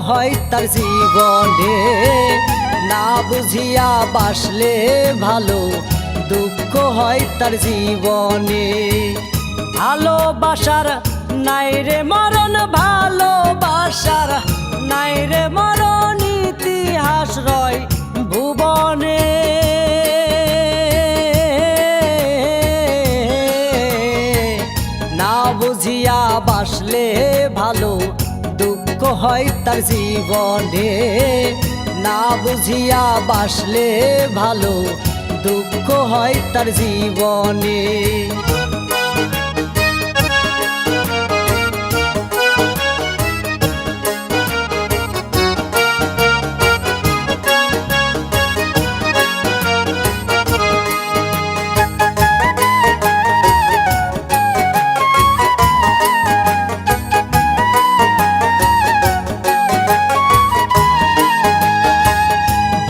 হয় তার জীবনে। না বুঝিয়া বাসলে ভালো, দুঃখ হয় তার জীবনে। ভালোবাসার নাই রে মরণ, ভালোবাসার নাই রে মরণ, ইতিহাস রয় ভুবনে। না বুঝিয়া বাসলে ভালো, দুঃখ হয় তার জীবনে। না বুঝিয়া বাসলে ভালো, দুঃখ হয় তার জীবনে।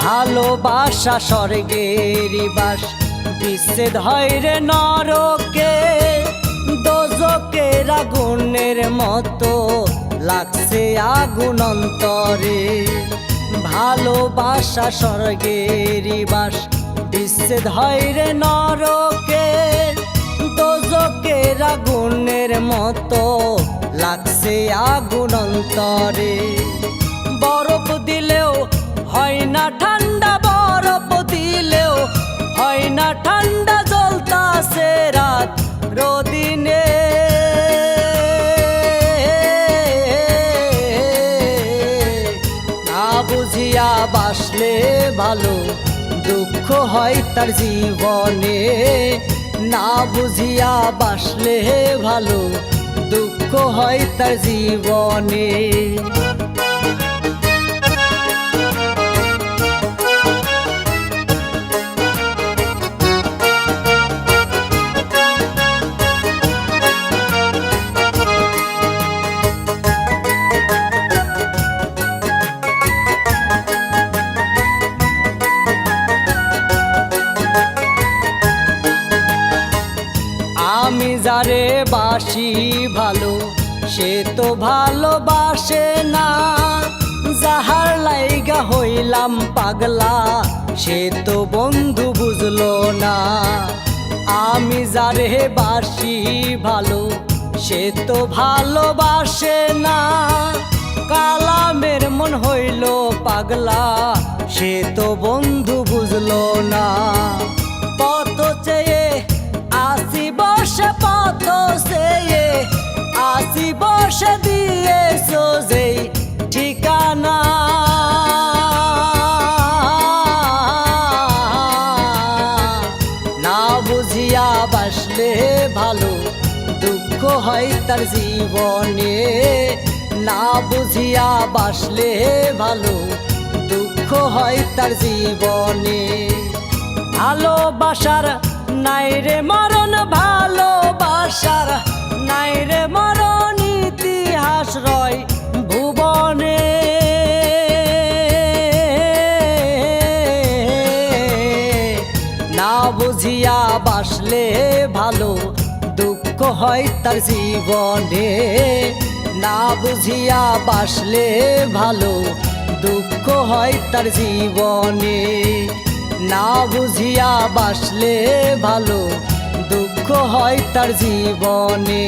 ভালোবাসা স্বর্গের বাস, বিচ্ছেদ হয় রে নরকে। দোজকের আগুনের মতো লাগছে আগুন অন্তরে। ভালোবাসা স্বর্গের বাস, বিচ্ছেদ হয় রে নরকে। দোজকের আগুনের মতো লাগছে আগুন অন্তরে। বরফ দিলেও হয় না ঠান্ডা, বরফ দিলেও হয় না ঠান্ডা, জ্বলতাছে রাত রোদিনে। না বুঝিয়া বাসলে ভালো, দুঃখ হয় তার জীবনে। না বুঝিয়া বাসলে ভালো, দুঃখ হয় তার জীবনে। আমি যারে বাসি ভালো, সে তো ভালোবাসে না। যাহার লাইগা হইলাম পাগলা, সে তো বন্ধু বুঝলো না। আমি যারে বাসি ভালো, সে তো ভালোবাসে না। কালামের মন হইল পাগলা, সে তো বন্ধু বুঝলো না। পথ চেয়ে আসি বসে, পথ চেয়ে আসি বসে, দিয়ে সোজেই ঠিকানা। না বুঝিয়া বাসলে ভালো, দুঃখ হয় তার জীবনে। না বুঝিয়া বাসলে ভালো, দুঃখ হয় তার জীবনে। ভালোবাসার নাই রে মরণ, ভালোবাসার নাই রে মরণ, ইতিহাস রয় ভুবনে। না বুঝিয়া বাসলে ভালো, দুঃখ হয় তার জীবনে। না বুঝিয়া বাসলে ভালো, দুঃখ হয় তার জীবনে। না বুঝিয়া বাসলে ভালো, দুঃখ হয় তার জীবনে।